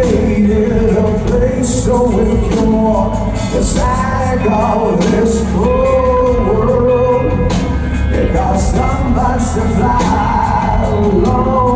created a place so we can walk the side of this cold world. It costs so much to fly alone.